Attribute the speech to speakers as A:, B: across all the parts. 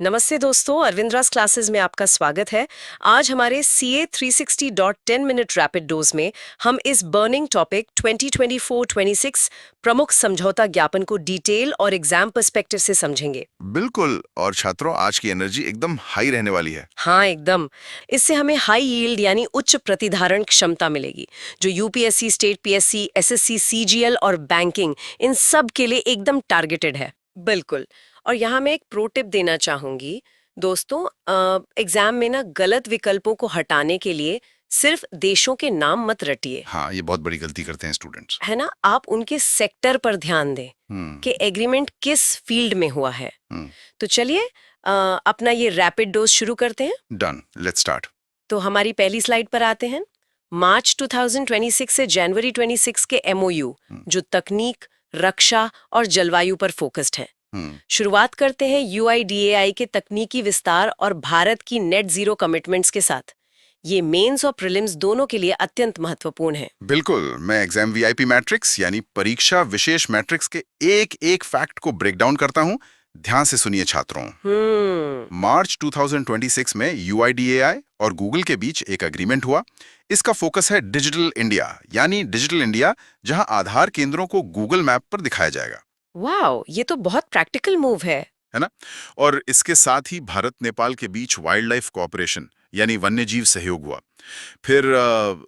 A: नमस्ते दोस्तों, अरविंद्रास क्लासेस में आपका स्वागत है। आज हमारे CA 360.10 मिनट रैपिड डोज में हम इस बर्निंग टॉपिक 2024-26 प्रमुख समझौता ज्ञापन को डिटेल और एग्जाम पर्सपेक्टिव से समझेंगे।
B: बिल्कुल। और छात्रों, आज की एनर्जी एकदम हाई रहने वाली है।
A: हाँ, एकदम। इससे हमें हाई यील्ड यानी उच्च प्रतिधारण क्षमता मिलेगी, जो UPSC, state PSC, SSC, CGL और बैंकिंग इन सब के लिए एकदम टारगेटेड है। बिल्कुल। और यहाँ मैं एक प्रो टिप देना चाहूंगी दोस्तों। एग्जाम में ना गलत विकल्पों को हटाने के लिए सिर्फ देशों के नाम मत रटिए,
B: हाँ, ये बहुत बड़ी गलती करते हैं स्टूडेंट्स।
A: है ना। आप उनके सेक्टर पर ध्यान दें
B: हम्म।
A: कि एग्रीमेंट किस फील्ड में हुआ है।
B: हम्म।
A: तो चलिए अपना ये रैपिड डोज शुरू करते हैं।
B: Done, let's start.
A: तो हमारी पहली स्लाइड पर आते हैं। मार्च 2026 से जनवरी 26 के एमओयू, जो तकनीक, रक्षा और जलवायु पर फोकस्ड हैं।
B: हम्म।
A: शुरुआत करते हैं यूआईडीएआई के तकनीकी विस्तार और भारत की नेट जीरो कमिटमेंट्स के साथ। ये मेंस और प्रीलिम्स दोनों के लिए अत्यंत महत्वपूर्ण है।
B: बिल्कुल। मैं एग्जाम वीआईपी मैट्रिक्स यानी परीक्षा विशेष मैट्रिक्स के एक एक फैक्ट को ब्रेक डाउन करता हूँ। ध्यान से सुनिए छात्रों। मार्च 2026 में यूआईडीएआई और गूगल के बीच एक एग्रीमेंट हुआ। इसका फोकस है डिजिटल इंडिया, यानी डिजिटल इंडिया जहां आधार केंद्रों को गूगल मैप पर दिखाया जाएगा।
A: वाओ, ये तो बहुत प्रैक्टिकल मूव
B: है ना। और इसके साथ ही भारत नेपाल के बीच वाइल्ड लाइफ कोऑपरेशन यानी वन्यजीव सहयोग हुआ। फिर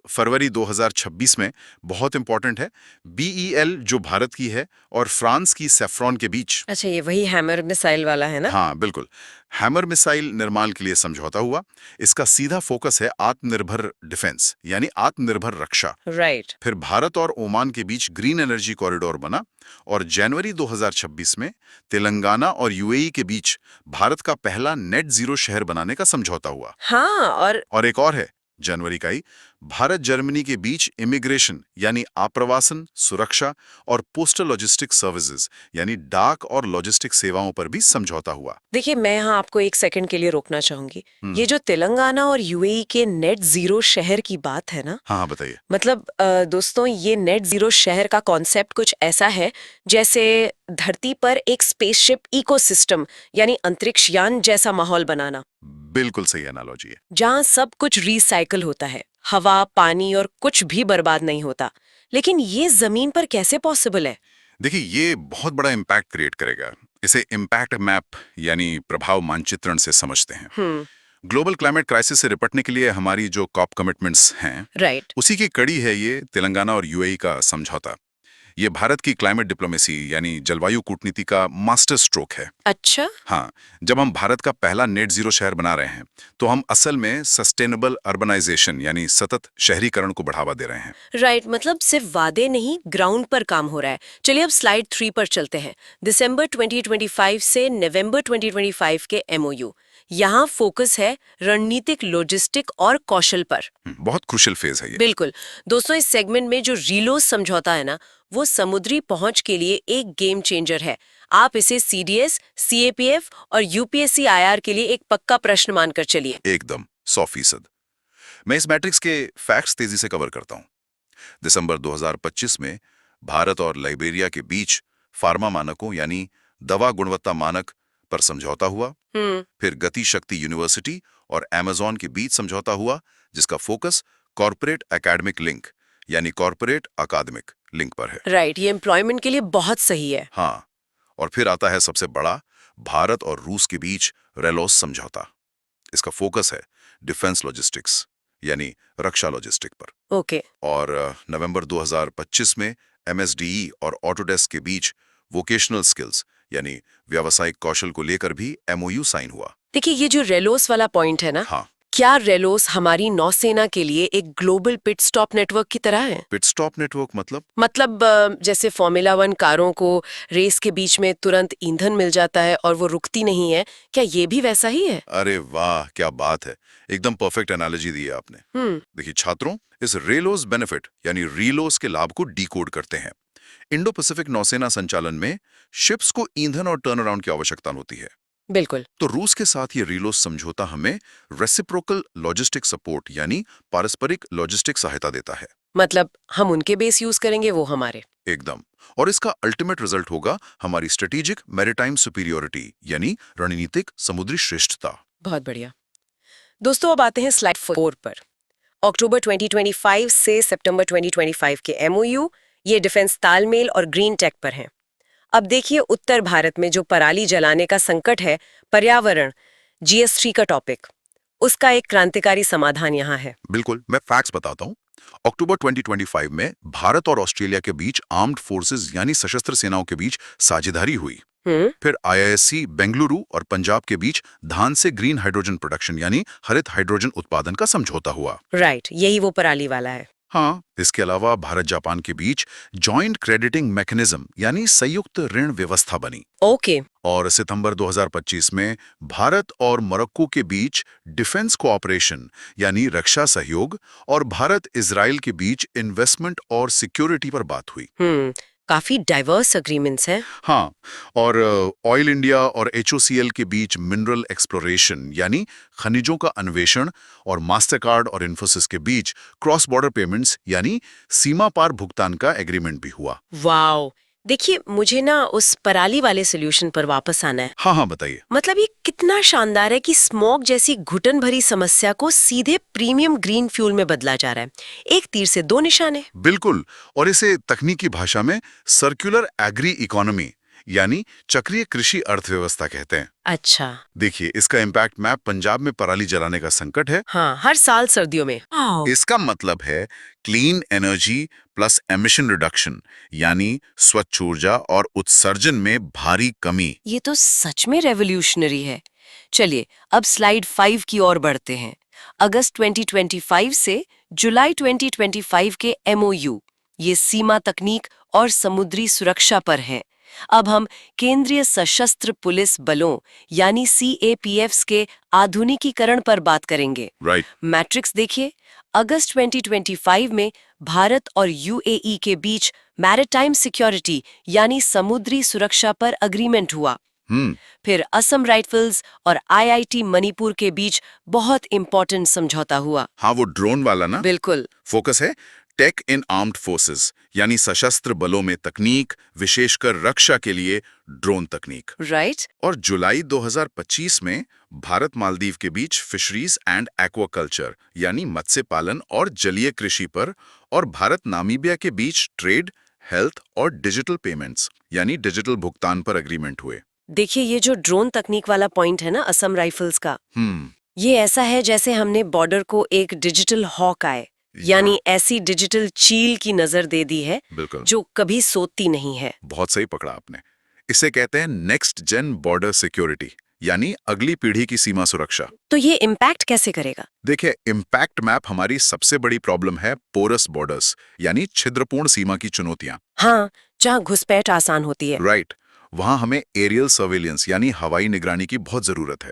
B: फरवरी 2026 में बहुत इंपॉर्टेंट है, बीईएल जो भारत की है और फ्रांस की सेफ्रॉन के बीच।
A: अच्छा, ये वही हैमर मिसाइल वाला है ना।
B: हाँ बिल्कुल। हैमर मिसाइल निर्माण के लिए समझौता हुआ। इसका सीधा फोकस है आत्मनिर्भर डिफेंस यानी आत्मनिर्भर रक्षा।
A: राइट।
B: फिर भारत और ओमान के बीच ग्रीन एनर्जी कॉरिडोर बना। और जनवरी 2026 में तेलंगाना और यूएई के बीच भारत का पहला नेट जीरो शहर बनाने का समझौता हुआ।
A: हाँ, और
B: एक और है, जनवरी का ही, भारत जर्मनी के बीच इमिग्रेशन यानी आप्रवासन, सुरक्षा और पोस्टल लॉजिस्टिक सर्विसेज यानी डाक और लॉजिस्टिक सेवाओं पर भी समझौता हुआ।
A: देखिए, मैं यहाँ आपको एक सेकंड के लिए रोकना चाहूंगी। ये
B: हम्म।
A: जो तेलंगाना और यूएई के नेट जीरो शहर की बात है ना,
B: हाँ हाँ, बताइए।
A: मतलब दोस्तों, ये नेट जीरो शहर का कॉन्सेप्ट कुछ ऐसा है जैसे धरती पर एक स्पेसशिप इकोसिस्टम यानी अंतरिक्ष यान जैसा माहौल बनाना,
B: बिल्कुल सही एनालॉजी है।
A: जहाँ सब कुछ रिसाइकल होता है, हवा, पानी और कुछ भी बर्बाद नहीं होता। लेकिन ये जमीन पर कैसे पॉसिबल है?
B: देखिए, ये बहुत बड़ा इम्पैक्ट क्रिएट करेगा। इसे इम्पैक्ट मैप यानी प्रभाव मानचित्रण से समझते हैं।
A: हम्म।
B: ग्लोबल क्लाइमेट क्राइसिस से निपटने के लिए हमारी जो कॉप कमिटमेंट्स हैं,
A: राइट।
B: उसी की कड़ी है ये तेलंगाना और यूएई का समझौता। ये भारत की क्लाइमेट डिप्लोमेसी यानी जलवायु कूटनीति का मास्टर स्ट्रोक है।
A: अच्छा।
B: हाँ, जब हम भारत का पहला नेट जीरो शहर बना रहे हैं, तो हम असल में सस्टेनेबल अर्बनाइजेशन यानी सतत शहरीकरण को बढ़ावा दे रहे हैं।
A: राइट, मतलब सिर्फ वादे नहीं, ग्राउंड पर काम हो रहा है। चलिए अब स्लाइड 3 पर चलते हैं। दिसंबर 2025 से नवंबर 2025 के एमओयू। यहाँ फोकस है रणनीतिक, लॉजिस्टिक और कौशल पर।
B: बहुत क्रुशियल फेज है ये।
A: बिल्कुल। दोस्तों, इस सेगमेंट में जो रीलोस समझौता है ना, वो समुद्री पहुंच के लिए एक गेम चेंजर है। आप इसे सीडीएस, सीएपीएफ और यूपीएससी आईआर के लिए एक पक्का प्रश्न मानकर चलिए।
B: एकदम 100%। मैं इस मैट्रिक्स के फैक्ट्स तेजी से कवर करता हूँ। दिसंबर 2025 में भारत और लाइबेरिया के बीच फार्मा मानकों यानी दवा गुणवत्ता मानक पर समझौता हुआ।
A: हम्म।
B: फिर गति शक्ति यूनिवर्सिटी और अमेज़न के बीच समझौता हुआ, जिसका फोकस कॉर्पोरेट एकेडमिक लिंक यानी कॉर्पोरेट अकादमिक लिंक पर है।
A: राइट, ये एम्प्लॉयमेंट के लिए बहुत सही है।
B: हाँ। और फिर आता है सबसे बड़ा, भारत और रूस के बीच रेलोस समझौता। इसका फोकस है डिफेंस लॉजिस्टिक्स यानी रक्षा लॉजिस्टिक पर।
A: ओके।
B: और नवंबर 2025 में एमएसडीई और ऑटोडेस्क के बीच वोकेशनल स्किल्स यानी व्यावसायिक कौशल को लेकर भी एमओयू साइन हुआ।
A: देखिए, ये जो रेलोस वाला पॉइंट है ना,
B: हाँ।
A: क्या रेलोस हमारी नौसेना के लिए एक ग्लोबल पिट स्टॉप नेटवर्क की तरह है?
B: पिट स्टॉप नेटवर्क मतलब?
A: मतलब जैसे फॉर्मूला 1 कारों को रेस के बीच में तुरंत ईंधन मिल जाता है और वो रुकती नहीं है, क्या ये भी वैसा ही है?
B: अरे वाह, क्या बात है। एकदम परफेक्ट एनालॉजी दी है आपने। देखिए छात्रों, इस रेलोस बेनिफिट यानी रीलोस के लाभ को डिकोड करते हैं। इंडो पैसिफिक नौसेना संचालन में शिप्स को ईंधन और टर्न अराउंड की आवश्यकता होती है।
A: बिल्कुल।
B: तो रूस के साथ ये रीलोस समझौता हमें रेसिप्रोकल लॉजिस्टिक सपोर्ट यानी पारस्परिक लॉजिस्टिक सहायता देता है।
A: मतलब हम उनके बेस यूज करेंगे, वो हमारे।
B: एकदम। और इसका अल्टीमेट रिजल्ट होगा हमारी स्ट्रेटेजिक मैरिटाइम सुपीरियोरिटी यानी रणनीतिक समुद्री श्रेष्ठता।
A: बहुत बढ़िया। दोस्तों अब आते हैं स्लाइड 4 पर। अक्टूबर 2025 से सितंबर 2025 के एमओयू, ये डिफेंस तालमेल और ग्रीन टेक पर हैं। अब देखिए उत्तर भारत में जो पराली जलाने का संकट है, पर्यावरण, GS3 का टॉपिक, उसका एक क्रांतिकारी समाधान यहाँ है।
B: बिल्कुल, मैं फैक्ट्स बताता हूँ। अक्टूबर 2025 में भारत और ऑस्ट्रेलिया के बीच आर्म्ड फोर्सेस यानी सशस्त्र सेनाओं के बीच साझेदारी हुई। फिर IISc बेंगलुरु और पंजाब के बीच धान से ग्रीन हाइड्रोजन प्रोडक्शन यानी हरित हाइड्रोजन उत्पादन का समझौता हुआ।
A: राइट, यही वो पराली वाला है।
B: हाँ, इसके अलावा भारत जापान के बीच जॉइंट क्रेडिटिंग मैकेनिज्म यानी संयुक्त ऋण व्यवस्था बनी।
A: ओके।
B: और सितंबर 2025 में भारत और मोरक्को के बीच डिफेंस कोऑपरेशन यानी रक्षा सहयोग और भारत इजराइल के बीच इन्वेस्टमेंट और सिक्योरिटी पर बात हुई।
A: काफी डाइवर्स एग्रीमेंट्स हैं।
B: हाँ, और ऑयल इंडिया और HOCL के बीच मिनरल एक्सप्लोरेशन यानी खनिजों का अन्वेषण और मास्टरकार्ड और इन्फोसिस के बीच क्रॉस बॉर्डर पेमेंट्स यानी सीमा पार भुगतान का एग्रीमेंट भी हुआ।
A: वाओ, देखिए मुझे ना उस पराली वाले सोल्यूशन पर वापस आना है।
B: हाँ, बताइए।
A: मतलब ये कितना शानदार है कि स्मॉग जैसी घुटन भरी समस्या को सीधे प्रीमियम ग्रीन फ्यूल में बदला जा रहा है। एक तीर से दो निशाने।
B: बिल्कुल, और इसे तकनीकी भाषा में सर्कुलर एग्री इकोनॉमी यानी चक्रीय कृषि अर्थव्यवस्था कहते हैं।
A: अच्छा।
B: देखिए, इसका इम्पैक्ट मैप पंजाब में पराली जलाने का संकट है।
A: हाँ, हर साल सर्दियों में।
B: इसका मतलब है clean energy plus emission reduction यानी स्वच्छ ऊर्जा और उत्सर्जन में भारी कमी।
A: ये तो सच में रेवोल्यूशनरी है। चलिए अब स्लाइड 5 की ओर बढ़ते हैं। अगस्त 2025 से जुलाई 2025 के MOU, ये सीमा तकनीक और समुद्री सुरक्षा पर हैं। अब हम केंद्रीय सशस्त्र पुलिस बलों यानी CAPFs के आधुनिकीकरण पर बात करेंगे।
B: राइट।
A: मैट्रिक्स देखिए, अगस्त 2025 में भारत और UAE के बीच मैरिटाइम सिक्योरिटी यानी समुद्री सुरक्षा पर अग्रीमेंट हुआ। फिर असम राइफल्स और IIT मणिपुर के बीच बहुत इंपॉर्टेंट समझौता हुआ।
B: हाँ, वो ड्रोन वाला ना।
A: बिल्कुल।
B: फोकस है टेक इन आर्म्ड फोर्सेस यानी सशस्त्र बलों में तकनीक, विशेषकर रक्षा के लिए ड्रोन तकनीक।
A: राइट।
B: और जुलाई 2025 में भारत मालदीव के बीच फिशरीज एंड एक्वाकल्चर यानी मत्स्य पालन और जलीय कृषि पर, और भारत नामीबिया के बीच ट्रेड, हेल्थ और डिजिटल पेमेंट्स यानी डिजिटल भुगतान पर एग्रीमेंट हुए।
A: देखिए ये जो ड्रोन तकनीक वाला पॉइंट है ना असम राइफल्स का, ये ऐसा है जैसे हमने बॉर्डर को एक डिजिटल हॉक आए यानी ऐसी डिजिटल चील की नजर दे दी है
B: बिल्कुल,
A: जो कभी सोती नहीं है।
B: बहुत सही पकड़ा आपने। इसे कहते हैं नेक्स्ट जेन बॉर्डर सिक्योरिटी यानी अगली पीढ़ी की सीमा सुरक्षा।
A: तो ये इम्पैक्ट कैसे करेगा?
B: देखिए, इम्पैक्ट मैप हमारी सबसे बड़ी प्रॉब्लम है पोरस बॉर्डर्स यानी छिद्रपूर्ण सीमा की चुनौतियां।
A: हाँ, जहाँ घुसपैठ आसान होती है।
B: राइट, वहां हमें एरियल सर्वेलेंस यानी हवाई निगरानी की बहुत जरूरत है।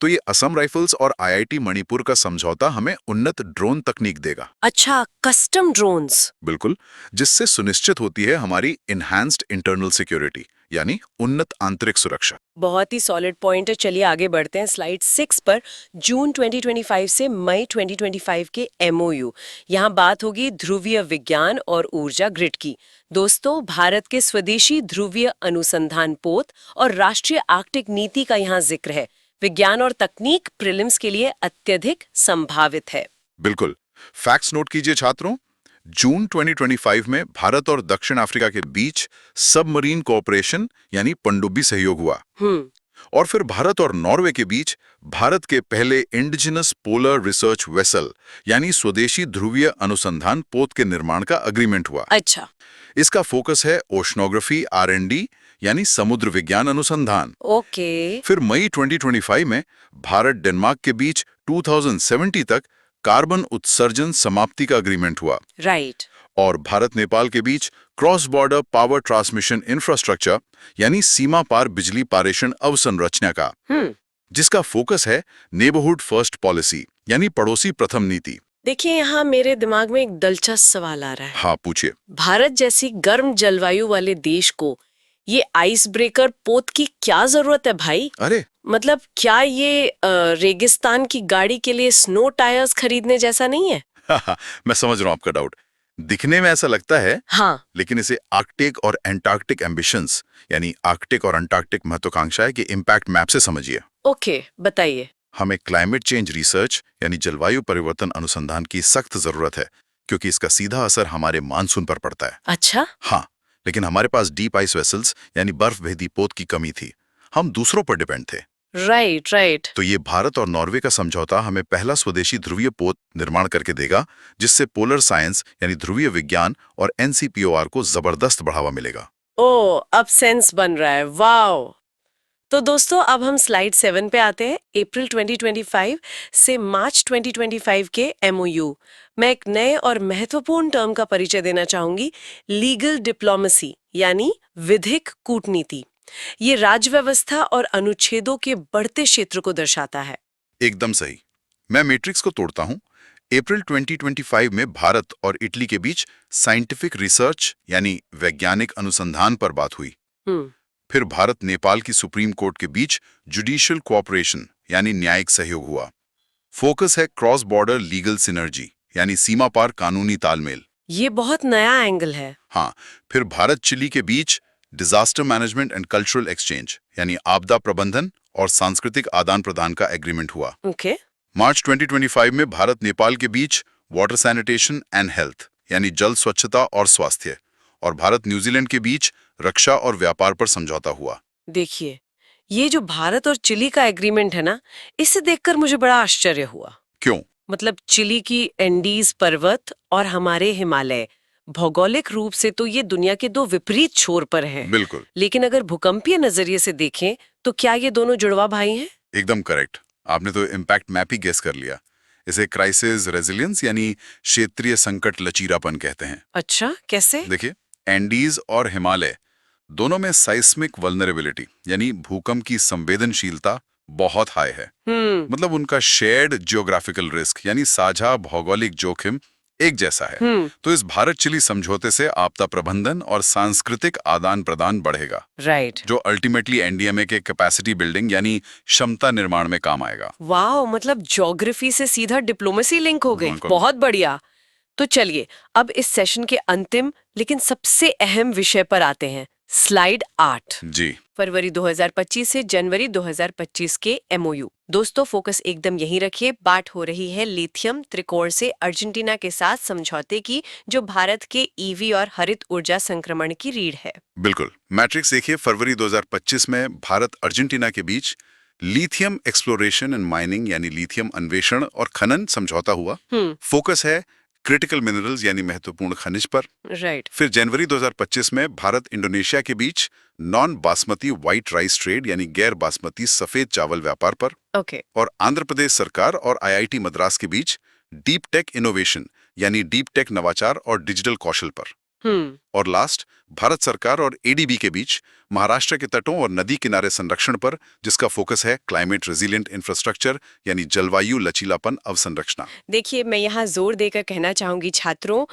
B: तो ये असम राइफल्स और IIT मणिपुर का समझौता हमें उन्नत ड्रोन तकनीक देगा।
A: अच्छा, कस्टम ड्रोन्स।
B: बिल्कुल, जिससे सुनिश्चित होती है हमारी इनहैंस्ड इंटरनल सिक्योरिटी यानी उन्नत आंतरिक सुरक्षा।
A: बहुत ही सॉलिड पॉइंट है। चलिए आगे बढ़ते हैं स्लाइड 6 पर। जून 2025 से मई 2025 के MOU, यहाँ बात होगी ध्रुवीय विज्ञान और ऊर्जा ग्रिड की। दोस्तों, भारत के स्वदेशी ध्रुवीय अनुसंधान पोत और राष्ट्रीय आर्कटिक नीति का यहाँ जिक्र है। विज्ञान और तकनीक प्रीलिम्स के लिए अत्यधिक संभावित है।
B: बिल्कुल, फैक्ट्स नोट कीजिए छात्रों। जून 2025 में भारत और दक्षिण अफ्रीका के बीच सबमरीन कोऑपरेशन यानी पनडुब्बी सहयोग हुआ। और फिर भारत और नॉर्वे के बीच भारत के पहले इंडिजिनस पोलर रिसर्च वेसल यानी स्वदेशी ध्रुवीय अनुसंधान पोत के निर्माण का एग्रीमेंट हुआ।
A: अच्छा।
B: इसका फोकस है ओशनोग्राफी R&D यानी समुद्र विज्ञान अनुसंधान।
A: ओके।
B: फिर मई 2025 में भारत डेनमार्क के बीच 2070 तक कार्बन उत्सर्जन समाप्ति का एग्रीमेंट हुआ।
A: राइट।
B: और भारत नेपाल के बीच cross border power transmission infrastructure यानी सीमा पार बिजली पारेषण अवसंरचना का, जिसका फोकस है नेबरहुड फर्स्ट पॉलिसी यानी पड़ोसी प्रथम नीति।
A: देखिए यहाँ मेरे दिमाग में एक दिलचस्प सवाल आ रहा है।
B: हाँ, पूछिए।
A: भारत जैसी गर्म जलवायु वाले देश को ये आइस ब्रेकर पोत की क्या जरूरत है भाई?
B: अरे
A: मतलब क्या ये रेगिस्तान की गाड़ी के लिए स्नो टायर्स खरीदने जैसा नहीं है?
B: मैं समझ रहा हूँ आपका डाउट। दिखने में ऐसा लगता है,
A: हाँ,
B: लेकिन इसे आर्कटिक और एंटार्कटिक एम्बिशंस यानी आर्कटिक और अंटार्कटिक महत्वाकांक्षाएं के इम्पैक्ट मैप से समझिए।
A: ओके, बताइए।
B: हमें क्लाइमेट चेंज रिसर्च यानी जलवायु परिवर्तन अनुसंधान की सख्त जरूरत है, क्योंकि इसका सीधा असर हमारे मानसून पर पड़ता है।
A: अच्छा,
B: हाँ, लेकिन हमारे पास डीप आइस वेसल्स यानी बर्फ भेदी पोत की कमी थी। हम दूसरों पर डिपेंड थे।
A: Right, right.
B: तो ये भारत और नॉर्वे का समझौता हमें पहला स्वदेशी ध्रुवीय पोत निर्माण करके देगा, जिससे पोलर साइंस यानी ध्रुवीय विज्ञान और एनसीपीओआर को जबरदस्त बढ़ावा मिलेगा।
A: ओ, अब सेंस बन रहा है, वाओ। तो दोस्तों, अब हम स्लाइड 7 पे आते हैं। अप्रैल 2025 से मार्च 2025 के एमओयू। मैं एक नए और महत्वपूर्ण टर्म का परिचय देना चाहूंगी, लीगल डिप्लोमेसी यानी विधिक कूटनीति। ये राजव्यवस्था और अनुच्छेदों के बढ़ते क्षेत्र को दर्शाता है।
B: एकदम सही। मैं मैट्रिक्स को तोड़ता हूँ। अप्रैल 2025 में भारत और इटली के बीच साइंटिफिक रिसर्च यानी वैज्ञानिक अनुसंधान पर बात हुई।
A: हम्म।
B: फिर भारत नेपाल की सुप्रीम कोर्ट के बीच जुडिशियल कोऑपरेशन यानी न्यायिक सहयोग हुआ। फोकस है क्रॉस बॉर्डर लीगल सिनर्जी यानी सीमा पार कानूनी तालमेल।
A: ये बहुत नया एंगल है।
B: हाँ, फिर भारत चिली के बीच disaster management and cultural exchange यानी आपदा प्रबंधन और सांस्कृतिक आदान प्रदान का एग्रीमेंट हुआ।
A: ओके।
B: मार्च 2025 में भारत नेपाल के बीच वाटर सैनिटेशन एंड हेल्थ यानी जल स्वच्छता और स्वास्थ्य, और भारत न्यूजीलैंड के बीच रक्षा और व्यापार पर समझौता हुआ।
A: देखिए, ये जो भारत और चिली का एग्रीमेंट है ना, इसे देखकर मुझे बड़ा आश्चर्य हुआ।
B: क्यों?
A: मतलब चिली की एंडीज पर्वत और हमारे हिमालय, भौगोलिक रूप से तो ये दुनिया के दो विपरीत छोर पर हैं।
B: बिल्कुल,
A: लेकिन अगर भूकंपीय नजरिए से देखें तो क्या ये दोनों जुड़वा भाई हैं?
B: एकदम करेक्ट। आपने तो इम्पैक्ट मैप ही गेस कर लिया। इसे क्राइसिस रेजिलियंस यानी क्षेत्रीय संकट लचीलापन कहते हैं।
A: अच्छा, कैसे?
B: देखिए, एंडीज और हिमालय दोनों में साइस्मिक वल्नरेबिलिटी यानी भूकंप की संवेदनशीलता बहुत हाई है।
A: हम्म।
B: मतलब उनका शेयर्ड जियोग्राफिकल रिस्क यानी साझा भौगोलिक जोखिम एक जैसा है।
A: हम्म।
B: तो इस भारत चिली समझौते से आपदा प्रबंधन और सांस्कृतिक आदान प्रदान बढ़ेगा,
A: राइट।
B: जो अल्टीमेटली एनडीएमए के कैपेसिटी बिल्डिंग यानी क्षमता निर्माण में काम आएगा।
A: वाह, मतलब ज्योग्राफी से सीधा डिप्लोमेसी लिंक हो गई।
B: बिल्कुल।
A: बहुत बढ़िया। तो चलिए, अब इस सेशन के अंतिम लेकिन सबसे अहम विषय पर आते हैं। स्लाइड 8।
B: जी,
A: फरवरी 2025 से जनवरी 2025 के एमओयू। दोस्तों, फोकस एकदम यहीं रखिए। बात हो रही है लिथियम त्रिकोण से अर्जेंटीना के साथ समझौते की, जो भारत के ईवी और हरित ऊर्जा संक्रमण की रीढ़ है।
B: बिल्कुल। मैट्रिक्स देखिए, फरवरी 2025 में भारत अर्जेंटीना के बीच लिथियम एक्सप्लोरेशन एंड माइनिंग यानी लिथियम अन्वेषण और खनन समझौता हुआ। फोकस है क्रिटिकल मिनरल्स यानी महत्वपूर्ण खनिज पर।
A: राइट।
B: फिर जनवरी 2025 में भारत इंडोनेशिया के बीच non basmati white rice trade यानी गैर बासमती सफेद चावल व्यापार पर।
A: ओके।
B: और आंध्र प्रदेश सरकार और आईआईटी मद्रास के बीच डीप टेक इनोवेशन यानी डीप टेक नवाचार और डिजिटल कौशल पर। और लास्ट, भारत सरकार और एडीबी के बीच महाराष्ट्र के तटों और नदी किनारे संरक्षण पर, जिसका फोकस है क्लाइमेट रेजिलिएंट इंफ्रास्ट्रक्चर यानी जलवायु लचीलापन अवसंरचना।
A: देखिए, मैं यहाँ जोर देकर कहना चाहूंगी छात्रों,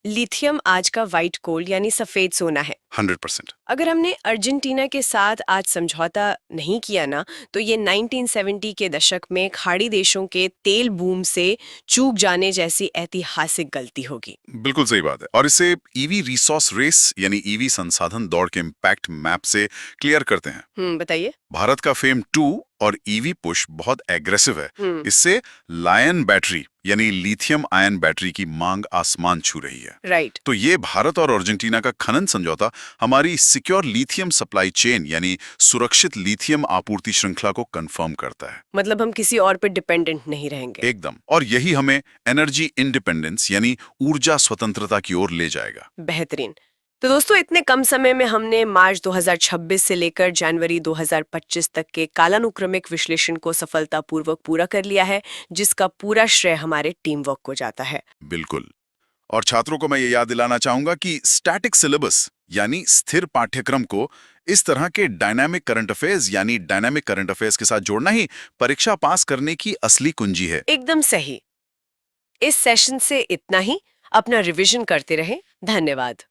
A: लिथियम आज का व्हाइट गोल्ड यानी सफेद सोना है।
B: 100%।
A: अगर हमने अर्जेंटीना के साथ आज समझौता नहीं किया ना, तो ये 1970 के दशक में खाड़ी देशों के तेल बूम से चूक जाने जैसी ऐतिहासिक गलती होगी।
B: बिल्कुल सही बात है। और इसे ईवी रिसोर्स रेस यानी ईवी संसाधन दौड़ के इम्पैक्ट मैप से क्लियर करते हैं।
A: बताइए।
B: भारत का फेम 2 और ईवी पुश बहुत एग्रेसिव है।
A: हम्म।
B: इससे लायन बैटरी यानी लिथियम आयन बैटरी की मांग आसमान छू रही है।
A: राइट।
B: तो ये भारत और अर्जेंटीना का खनन समझौता हमारी सिक्योर लिथियम सप्लाई चेन यानी सुरक्षित लिथियम आपूर्ति श्रृंखला को कंफर्म करता है।
A: मतलब हम किसी और पे डिपेंडेंट नहीं रहेंगे।
B: एकदम। और यही हमें एनर्जी इंडिपेंडेंस यानी ऊर्जा स्वतंत्रता की ओर ले जाएगा।
A: बेहतरीन। तो दोस्तों, इतने कम समय में हमने मार्च 2026 से लेकर जनवरी 2025 तक के कालानुक्रमिक विश्लेषण को सफलतापूर्वक पूरा कर लिया है, जिसका पूरा श्रेय हमारे टीम वर्क को जाता है।
B: बिल्कुल। और छात्रों को मैं ये याद दिलाना चाहूंगा कि स्टैटिक सिलेबस यानी स्थिर पाठ्यक्रम को इस तरह के डायनामिक करंट अफेयर्स यानी डायनामिक करंट अफेयर्स के साथ जोड़ना ही परीक्षा पास करने की असली कुंजी है।
A: एकदम सही। इस सेशन से इतना ही। अपना रिवीजन करते रहें। धन्यवाद।